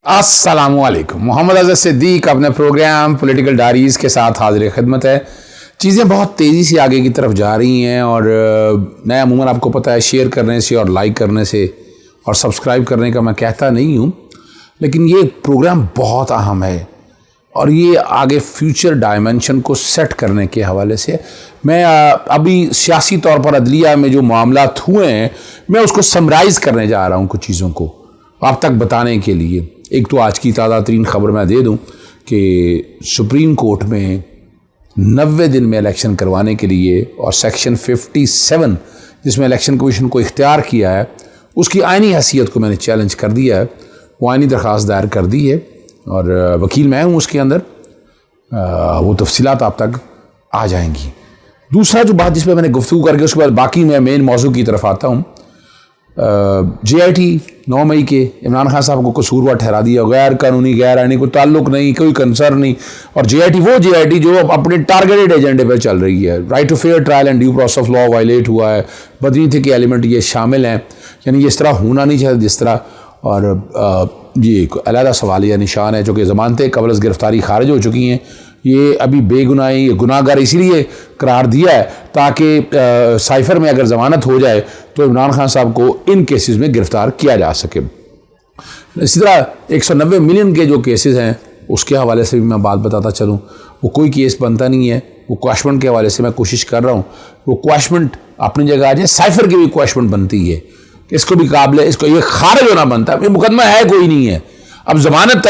अस्सलामुअलैकुम। मोहम्मद अज़हर सिद्दीक अपने programme political diaries के साथ हाजिर खिदमत है। चीज़ें बहुत तेज़ी से आगे की तरफ जा रही हैं और मैं अमूमन आपको पता है शेयर करने से और लाइक करने से और सब्सक्राइब करने का मैं कहता नहीं हूँ, लेकिन ये प्रोग्राम बहुत अहम है और ये आगे फ्यूचर डायमेंशन को सेट करने के हवाले से मैं अभी सियासी तौर पर अदलिया में जो मामलात हुए हैं मैं उसको समराइज़ करने जा रहा हूँ, कुछ चीज़ों को आप तक बताने के लिए। एक तो आज की ताज़ा तरीन खबर मैं दे दूं कि सुप्रीम कोर्ट में 90 दिन में इलेक्शन करवाने के लिए और सेक्शन 57 जिसमें इलेक्शन कमीशन को इख्तियार किया है उसकी आइनी हैसियत को मैंने चैलेंज कर दिया है। वो आइनी दरख्वास्त दायर कर दी है और वकील मैं हूँ उसके अंदर। वो तफसीलात आप तक आ जाएंगी। दूसरा जो बात जिस पर मैंने गुफ्तगू करके उसके बाद बाकी मैं मेन मौजू की तरफ आता हूँ। JIT 9 मई के इमरान खान साहब को कसूरवार ठहरा दिया, गैर कानूनी गैर आईनी, कोई ताल्लुक नहीं, कोई कंसर्न नहीं। और JIT वो JIT जो अपने टारगेटेड एजेंडे पर चल रही है। Right to fair trial and due process of law violate हुआ है, बदनीति के एलिमेंट ये शामिल हैं, यानी ये इस तरह होना नहीं चाहिए जिस तरह। और ये एक अलहदा सवालिया निशान है जो कि ज़मानतें कबल अज़ गिरफ्तारी खारिज हो चुकी हैं। ये अभी बेगुनाही गुनाहगार इसीलिए करार दिया है ताकि साइफर में अगर ज़मानत हो जाए तो इमरान खान साहब को इन केसेस में गिरफ़्तार किया जा सके। इसी तरह 190 मिलियन के जो केसेस हैं उसके हवाले से भी मैं बात बताता चलूँ। वो कोई केस बनता नहीं है, वो क्वैशमेंट के हवाले से मैं कोशिश कर रहा हूँ वो क्वैशमेंट अपनी जगह आ जाए। साइफर की भी क्वैशमेंट बनती है, इसको भी काबिल, इसको ये खारिज होना बनता है। ये मुकदमा है कोई नहीं है। अब ज़मानत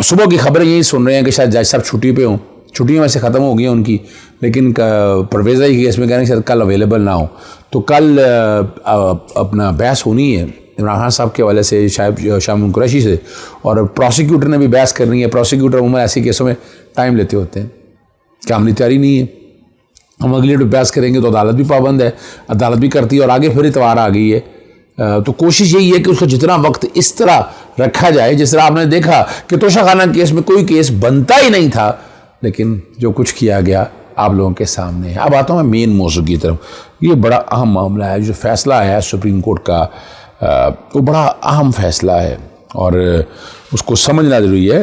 सुबह की खबरें यही सुन रहे हैं कि शायद जज साहब छुट्टी पे हों, छुट्टियाँ वैसे ख़त्म हो गई हैं उनकी, लेकिन परवेज़ के केस में कह रहे हैं शायद कल अवेलेबल ना हो। तो कल अपना बहस होनी है इमरान खान साहब के हवाले से शायद शाम कुरैशी से, और प्रोसिक्यूटर ने भी बहस करनी है। प्रोसिक्यूटर उम्र ऐसे केसों में टाइम लेते होते हैं कि हमने तैयारी नहीं है, हम अगली डेट बहस करेंगे तो अदालत भी पाबंद है, अदालत भी करती है और आगे फिर इतवार आ गई है। तो कोशिश यही है कि उसको जितना वक्त इस तरह रखा जाए जिस तरह आपने देखा कि तोशाखाना केस में कोई केस बनता ही नहीं था, लेकिन जो कुछ किया गया आप लोगों के सामने है। अब आता हूँ मैं मेन मौजू की तरफ। ये बड़ा अहम मामला है, जो फैसला है सुप्रीम कोर्ट का वो बड़ा अहम फैसला है और उसको समझना ज़रूरी है।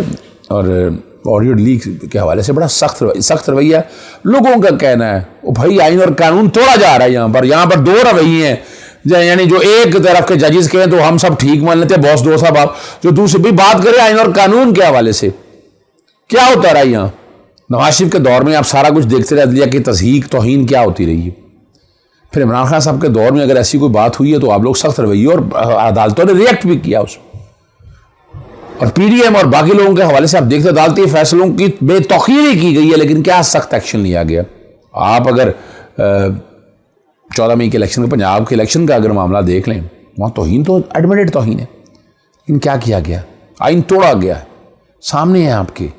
और ऑडियो लीक के हवाले से बड़ा सख्त रवैया लोगों का कहना है वो भाई आइन और कानून तोड़ा जा रहा है। यहाँ पर दो रवैये हैं, यानी जो एक तरफ के जजेस कहें तो हम सब ठीक मान लेते हैं, बॉस दो साहब आप, जो दूसरी भी बात करें आइन और कानून के हवाले से क्या होता रहा। यहाँ नवाज शरीफ के दौर में आप सारा कुछ देखते रह दिया कि तज़हीक तौहीन क्या होती रही है। फिर इमरान खान साहब के दौर में अगर ऐसी कोई बात हुई है तो आप लोग सख्त रवैये, और अदालतों ने रिएक्ट भी किया उस, और PDM और बाकी लोगों के हवाले से आप देखते अदालती फैसलों की बेतौकीरी की गई है, लेकिन क्या सख्त एक्शन लिया गया। आप अगर 14 मई के इलेक्शन, पंजाब के इलेक्शन का अगर मामला देख लें, वहाँ तौहीन तो एडमिटेड तौहीन है, लेकिन क्या किया गया, आइन तोड़ा गया, सामने है आपके,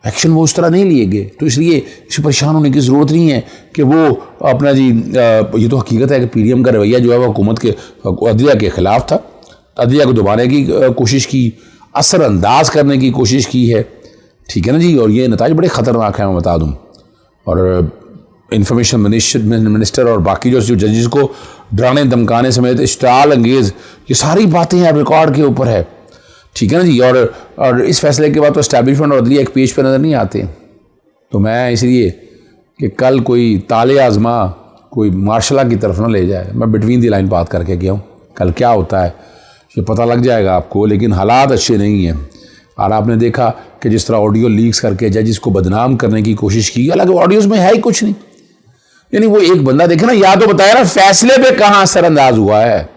एक्शन वो उस तरह नहीं लिए गए। तो इसलिए इससे परेशान होने की ज़रूरत नहीं है कि वो अपना जी ये तो हकीकत है कि PDM का रवैया जो है वो हुकूमत के अदलिया के ख़िलाफ़ था, अदलिया को दबाने की कोशिश की, असरअंदाज करने की कोशिश की है, ठीक है ना जी। और ये नताइज बड़े ख़तरनाक हैं मैं बता दूँ। और इंफॉर्मेशन मिनिस्टर और बाकी जो जजेस को डराने धमकाने समेत इश्तिआल अंगेज़ ये सारी बातें अब रिकॉर्ड के ऊपर है, ठीक है ना जी। और इस फैसले के बाद तो एस्टैब्लिशमेंट और अदलिया एक पेज पर नज़र नहीं आते। तो मैं इसलिए कि कल कोई ताले आज़मा कोई मार्शला की तरफ ना ले जाए, मैं बिटवीन दी लाइन बात करके गया हूँ। कल क्या होता है ये पता लग जाएगा आपको, लेकिन हालात अच्छे नहीं हैं। और आपने देखा कि जिस तरह ऑडियो लीक्स करके जजिस को बदनाम करने की कोशिश की, हालांकि ऑडियोज़ में है ही कुछ नहीं। यानी वो एक बंदा देखे ना, या तो बताया ना फैसले पे कहाँ असरअंदाज हुआ है।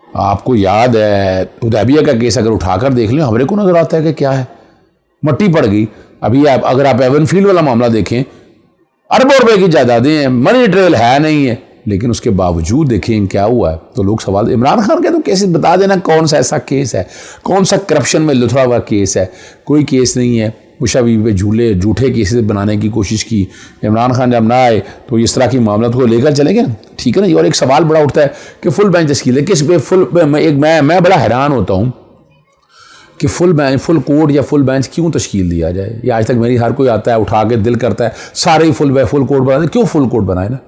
आपको याद है हुदैबिया का केस अगर उठाकर देख लें, हमारे को नजर आता है कि क्या है, मट्टी पड़ गई। अभी अगर आप एवनफील्ड वाला मामला देखें, अरबों रुपए की जायदादें हैं, मनी ट्रेल है नहीं है, लेकिन उसके बावजूद देखें क्या हुआ है। तो लोग सवाल, इमरान खान के तो केसेस बता देना कौन सा ऐसा केस है, कौन सा करप्शन में लुथड़ा हुआ केस है। कोई केस नहीं है। मुशाबी पे झूठे केसेस बनाने की कोशिश की। इमरान खान जब ना आए तो इस तरह की मामला को लेकर चलेंगे, ठीक है ना। और एक सवाल बड़ा उठता है कि फुल बेंच तश्कील है किस पे, मैं बड़ा हैरान होता हूँ कि फुल कोर्ट या फुल बेंच क्यों तश्कील दिया जाए। ये आज तक मेरी हर कोई आता है उठा के दिल करता है सारे ही फुल कोर्ट बना दे, क्यों फुल कोर्ट बनाए ना।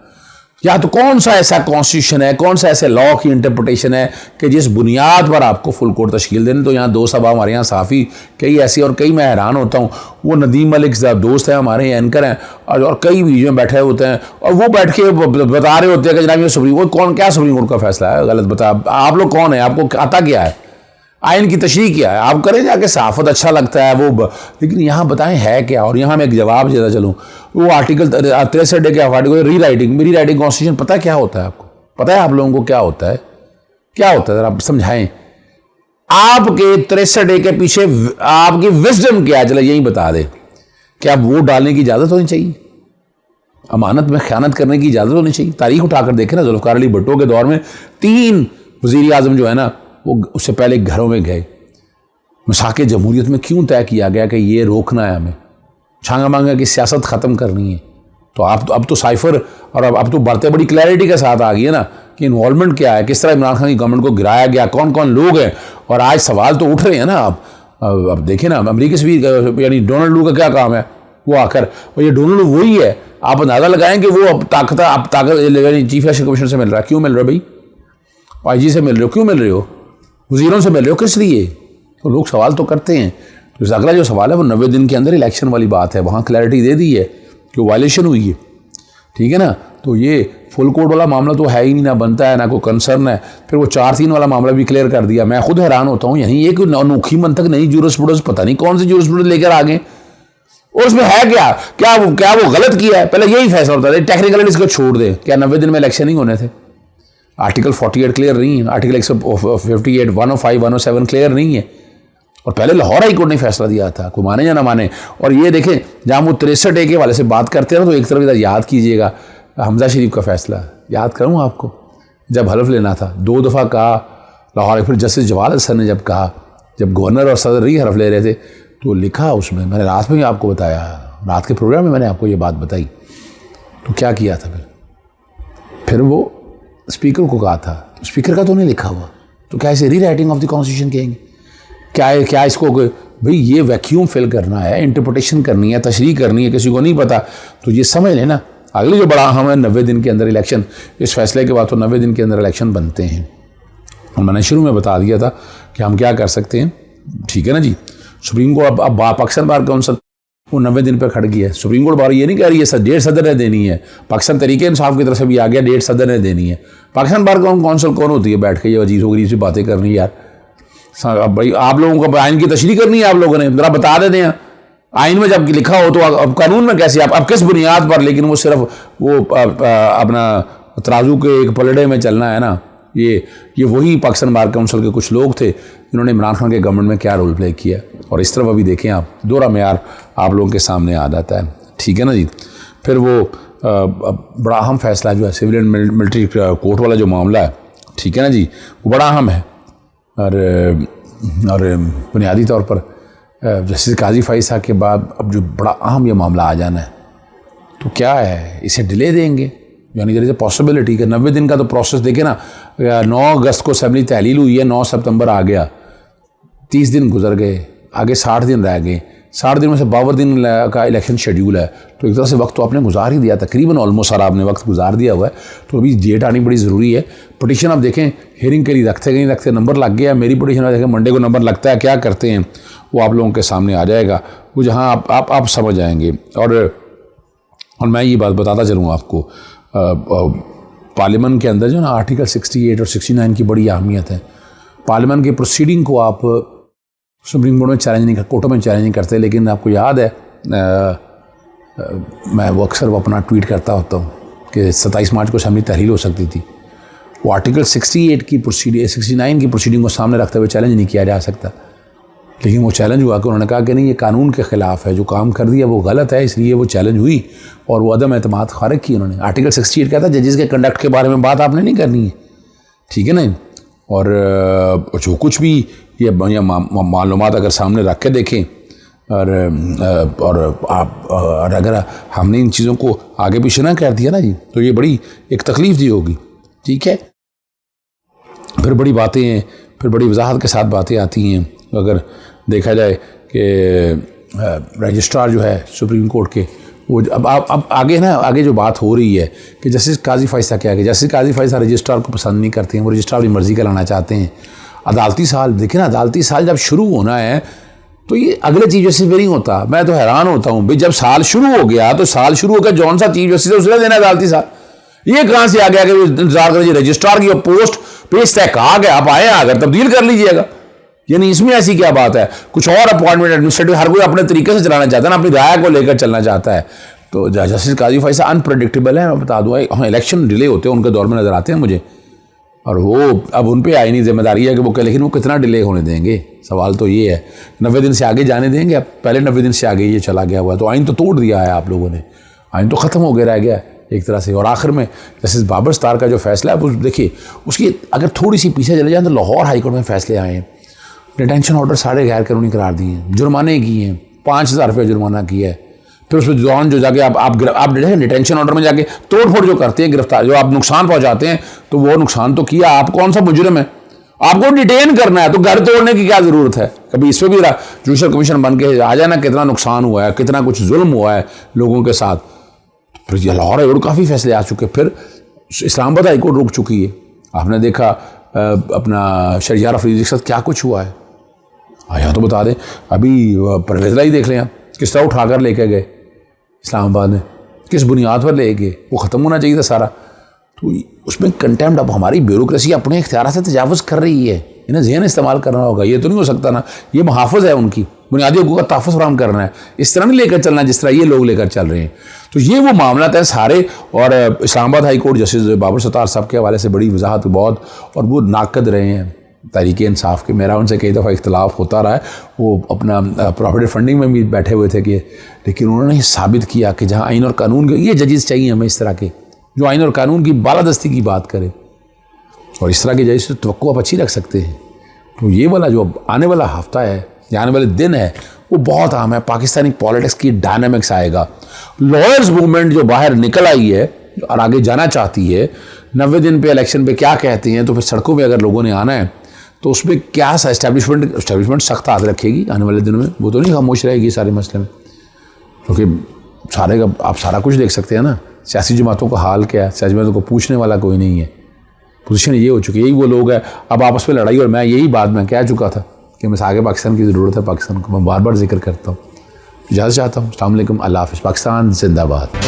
या तो कौन सा ऐसा कॉन्स्टिट्यूशन है, कौन सा ऐसे लॉ की इंटरप्रिटेशन है कि जिस बुनियाद पर आपको फुल कोर्ट तश्कील देने। तो यहाँ 2 सभा हमारे यहाँ साफ़ी कई ऐसी, और कई मैं हैरान होता हूँ, वो नदीम मलिक दोस्त हैं हमारे एंकर हैं, और कई बीच में बैठे होते हैं और वो बैठ के बता रहे होते हैं कि जनाब ये सुप्रीम कोर्ट कौन, क्या सुप्रीम कोर्ट का फैसला है, गलत बता। आप लोग कौन है, आपको आता क्या है, आइन की तशरीह क्या है, आप करें जाके साफत, अच्छा लगता है वो, लेकिन यहाँ बताएं है क्या। और यहाँ मैं एक जवाब देता चलूँ, वो आर्टिकल 63 के आर्टिकल री राइटिंग कॉन्स्टिट्यूशन, पता है क्या होता है आपको, पता है आप लोगों को क्या होता है, क्या होता है, जरा आप समझाएं। आपके 63 के पीछे आपकी विजडम क्या है, चलो यही बता दे। क्या वोट डालने की इजाज़त होनी चाहिए, अमानत में ख़यानत करने की इजाज़त होनी चाहिए। तारीख उठाकर देखें ना, जुल्फ़िकार अली भुट्टो के दौर में 3 वज़ीर आज़म जो है ना, वो उससे पहले घरों में गए। मिसाक़ जमहूरियत में क्यों तय किया गया कि ये रोकना है, हमें छांगा मांगा की सियासत ख़त्म करनी है। तो अब तो साइफर, और अब तो बढ़ते बड़ी क्लैरिटी के साथ आ गई है ना कि इन्वॉल्वमेंट क्या है, किस तरह इमरान खान की गवर्नमेंट को गिराया गया, कौन कौन लोग हैं। और आज सवाल तो उठ रहे हैं ना, अब देखें ना, अमरीकी से भी, यानी डोनाल्ड लू का क्या काम है, वो आकर, और ये डोनाल्ड लू वही है। आप अंदाज़ा लगाएं कि वो अब ताकत चीफ इलेक्शन कमीशन से मिल रहा है। क्यों मिल रहा है भाई, IG से मिल रहे हो, क्यों मिल रहे हो, वज़ीरों से मिल रहे हो, किस लिए। तो लोग सवाल तो करते हैं। तो अगला जो सवाल है वो 90 दिन के अंदर इलेक्शन वाली बात है, वहाँ क्लैरिटी दे दी है कि वायलेशन हुई है, ठीक है ना। तो ये फुल कोर्ट वाला मामला तो है ही नहीं, ना बनता है, ना कोई कंसर्न है। फिर वो 4-3 वाला मामला भी क्लियर कर दिया। मैं खुद हैरान होता हूँ, यही एक अनोखी मंतक, नई जूरिस्प्रूडेंस, पता नहीं कौन सी जूरिस्प्रूडेंस लेकर आ गए, और उसमें है क्या वो गलत किया है। पहले यही फैसला होता है, टेक्निकलिटीज को छोड़ दे, क्या 90 दिन में इलेक्शन ही होने थे। आर्टिकल 48 क्लियर नहीं है, आर्टिकल 158, 105, 107 क्लियर नहीं है। और पहले लाहौर हाई कोर्ट ने फैसला दिया था, कोई माने या ना माने। और ये देखें, जहाँ वो 63A के वाले से बात करते हैं ना, तो एक तरफ इधर याद कीजिएगा हमजा शरीफ का फैसला, याद करूँ आपको, जब हल्फ लेना था 2 दफ़ा कहा लाहौर, फिर जस्टिस जवाल हसन ने जब कहा, जब गवर्नर और सदर ही हल्फ ले रहे थे, तो लिखा उसमें, मैंने रात में ही आपको बताया, रात के प्रोग्राम में मैंने आपको ये बात बताई। तो क्या किया था फिर वो स्पीकर को कहा था, स्पीकर का तो नहीं लिखा हुआ, तो क्या इसे री राइटिंग ऑफ द कॉन्स्टिट्यूशन कहेंगे, क्या इसको, भाई ये वैक्यूम फिल करना है, इंटरप्रिटेशन करनी है, तशरीह करनी है, किसी को नहीं पता तो ये समझ लेना। अगले जो बड़ा अहम है 90 दिन के अंदर इलेक्शन, इस फैसले के बाद तो 90 दिन के अंदर इलेक्शन बनते हैं। और मैंने शुरू में बता दिया था कि हम क्या कर सकते हैं, ठीक है ना जी। सुप्रीम कोर्ट अब पाकिस्तान बार काउंसिल वो 90 दिन पे खड़ गई है। सुप्रीम कोर्ट बार ये नहीं कह रही है सर 1.5 सदर ने देनी है, पाकिस्तान तरीके इंसाफ की तरफ से भी आ गया 1.5 सदर ने देनी है। पाकिस्तान बार काउंसिल कौन होती है बैठ के ये अजीज वगरीब सी बातें करनी यार। अब भाई आप लोगों को आइन की तशरीह करनी है, आप लोगों ने जरा बता देते हैं आइन में जब लिखा हो तो अब कानून में कैसे आप किस बुनियाद पर, लेकिन वो सिर्फ वो अपना तराजू के एक पलड़े में चलना है ना। ये वही पाकिस्तान बार काउंसिल के कुछ लोग थे जिन्होंने इमरान खान के गवर्नमेंट में क्या रोल प्ले किया, और इस तरफ अभी देखें आप दोहरा मेयार आप लोगों के सामने आ जाता है, ठीक है ना जी। फिर वो बड़ा अहम फैसला जो है सिविल एंड मिलिट्री कोर्ट वाला जो मामला है, ठीक है ना जी, वो बड़ा अहम है। और बुनियादी तौर पर जस्टिस काजी फाइज साहब के बाद अब जो बड़ा अहम ये मामला आ जाना है, तो क्या है इसे डिले देंगे, यानी देयर इज़ अ पॉसिबिलिटी कि 90 दिन का तो प्रोसेस देखे ना। 9 अगस्त को असेंबली तहलील हुई है, 9 सितंबर आ गया, 30 दिन गुजर गए, आगे 60 दिन रह गए, 60 दिन में से 52 दिन का इलेक्शन शेड्यूल है। तो एक तरह से वक्त तो आपने गुजार ही दिया, तकरीबन ऑलमोस्ट सारा आपने वक्त गुजार दिया हुआ है। तो अभी डेट आनी बड़ी ज़रूरी है। पटिशन आप देखें हेयरिंग के लिए रखते नहीं रखते, नंबर लग गया। मेरी पटिशन आप देखें मंडे को नंबर लगता है, क्या करते हैं वो आप लोगों के सामने आ जाएगा, वो जहाँ आप समझ आएंगे। और मैं ये बात बताता चलूँ आपको, पार्लियामेंट के अंदर जो ना आर्टिकल 68 और 69 की बड़ी अहमियत है। पार्लियामेंट के प्रोसीडिंग को आप सुप्रीम कोर्ट में चैलेंज नहीं कर, कोर्टों में चैलेंज नहीं करते, लेकिन आपको याद है मैं वो अक्सर वो अपना ट्वीट करता होता हूँ कि 27 मार्च को असेंबली तहलील हो सकती थी। वो आर्टिकल 68 की प्रोसीडिंग 69 की प्रोसीडिंग को सामने रखते हुए चैलेंज नहीं किया जा सकता, लेकिन वो चैलेंज हुआ कि उन्होंने कहा कि नहीं ये कानून के ख़िलाफ़ है, जो काम कर दिया वो गलत है, इसलिए वो चैलेंज हुई और वो अदम एतमाद खारिज की उन्होंने। आर्टिकल 68 कहता है जजेस के कंडक्ट के बारे में बात आपने नहीं करनी है, ठीक है ना। और जो कुछ भी ये मालूमात अगर सामने रख के देखें और अगर हमने इन चीज़ों को आगे पीछे ना कर दिया ना जी, तो ये बड़ी एक तकलीफ़ दी होगी, ठीक है। फिर बड़ी बातें हैं, फिर बड़ी वजाहत के साथ बातें आती हैं। अगर देखा जाए कि रजिस्ट्रार जो है सुप्रीम कोर्ट के, वो अब आगे जो बात हो रही है कि जस्टिस काजी फ़ैज़ क्या है कि जस्टिस काजी फ़ैज़ रजिस्ट्रार को पसंद नहीं करते हैं, वो रजिस्ट्रार अपनी मर्ज़ी का लाना चाहते हैं। अदालती साल देखिए ना, अदालती साल जब शुरू होना है तो ये अगले चीफ जस्टिस पे नहीं होता। मैं तो हैरान होता हूँ भाई, जब साल शुरू हो गया तो साल शुरू होकर जौन सा चीफ जस्टिस है उसने देना अदालती साल। ये कहाँ से आ गया कि इंतजार करिए रजिस्ट्रार की पोस्ट पेज तय कहा गया, आप आए अगर तब्दील कर लीजिएगा। यानी इसमें ऐसी क्या बात है? कुछ और अपॉइंटमेंट एडमिनिस्ट्रेटिव हर कोई अपने तरीके से चलाना चाहता है ना, अपनी राय को लेकर चलना चाहता है। तो जस्टिस काजी फ़ैज़ अनप्रेडिक्टेबल है। मैं बता दूँ, हम इलेक्शन डिले होते हैं उनके दौर में नजर आते हैं मुझे, और वो अब उन पे आईनी जिम्मेदारी है कि वो लेकिन वो कितना डिले होने देंगे? सवाल तो ये है, 90 दिन से आगे जाने देंगे? अब पहले 90 दिन से आगे ये चला गया हुआ है, तो आइन तो तोड़ दिया है आप लोगों ने, आइन तो ख़त्म हो गया रह गया एक तरह से। और आखिर में जस्टिस बाबर सत्तार का जो फैसला है, देखिए उसकी अगर थोड़ी सी पीछे चले जाए तो लाहौर हाईकोर्ट में फैसले आए हैं, डिटेंशन ऑर्डर सारे गैर कानूनी करार दिए हैं, जुर्माने किए हैं, 5000 रुपये जुर्माना किया है। फिर उसमें दौरान जो जाके आप डिटेंशन ऑर्डर में जाके तोड़ फोड़ जो करते हैं, गिरफ्तार जो आप नुकसान पहुंचाते हैं, तो वो नुकसान तो किया, आप कौन सा मुजरिम है? आपको डिटेन करना है तो घर तोड़ने की क्या जरूरत है? कभी इस पर भी जुडिशल कमीशन बन के आ जाए ना, कितना नुकसान हुआ है, कितना कुछ जुल्म हुआ है लोगों के साथ। फिर लाहौर हाईकोर्ट काफ़ी फैसले आ चुके, फिर इस्लामाबाद हाईकोर्ट रुक चुकी है। आपने देखा अपना शहरयार अफरीदी के साथ क्या कुछ हुआ है, यहाँ तो बता दें। अभी परवेज़ लाई देख लें आप, किस तरह उठाकर लेके गए इस्लामाबाद में, किस बुनियाद पर ले गए, वो ख़त्म होना चाहिए था सारा। तो उसमें कंटेम्प्ट, अब हमारी ब्यूरोक्रेसी अपने इख्तियार से तजावुज़ कर रही है, इन्हें ज़हन इस्तेमाल करना होगा। ये तो नहीं हो सकता ना, ये मुहाफ़िज़ है उनकी बुनियादी हकूक़ का तहफ़्फ़ुज़ फराहम करना है, इस तरह नहीं लेकर चलना जिस तरह ये लोग लेकर चल रहे हैं। तो ये वो मामला है सारे। और Islamabad high court justice Babar Sattar साहब के हवाले से बड़ी वजाहत बहुत, और वो नाकद रहे हैं तहरीक इंसाफ के। मेरा उनसे कई दफ़ा इख्तलाफ होता रहा है, वो अपना प्रॉपर्टी फंडिंग में भी बैठे हुए थे कि, लेकिन उन्होंने साबित किया कि जहाँ आइन और कानून के, ये जजेस चाहिए हमें इस तरह के जो आइन और कानून की बालादस्ती की बात करें, और इस तरह के जजेस से तवक्को आप अच्छी रख सकते हैं। तो ये वाला जो आने वाला हफ्ता है, आने वाले दिन है, वो बहुत अहम है। पाकिस्तानी पॉलिटिक्स की डायनामिक्स आएगा। लॉयर्स मूवमेंट जो बाहर निकल आई है और आगे जाना चाहती है, 90 दिन पे इलेक्शन पे क्या कहते हैं, तो फिर सड़कों पे अगर लोगों ने आना है तो उसमें क्या सा इस्टेब्लिशमेंट सख्त हाथ रखेगी आने वाले दिनों में। वो तो नहीं खामोश रहेगी सारे मसले में, क्योंकि सारे का आप सारा कुछ देख सकते हैं ना। सियासी जमातों का हाल क्या है, सियासी जमातों को पूछने वाला कोई नहीं है। पोजीशन ये हो चुकी है, यही वो लोग हैं अब आपस में लड़ाई। और मैं यही बात मैं कह चुका था कि मैं आगे पाकिस्तान की ज़रूरत है, पाकिस्तान को मैं बार बार जिक्र करता हूँ। इजाज़त चाहता हूँ। अस्सलाम वालेकुम, अल्लाह हाफ़िज़। पाकिस्तान जिंदाबाद।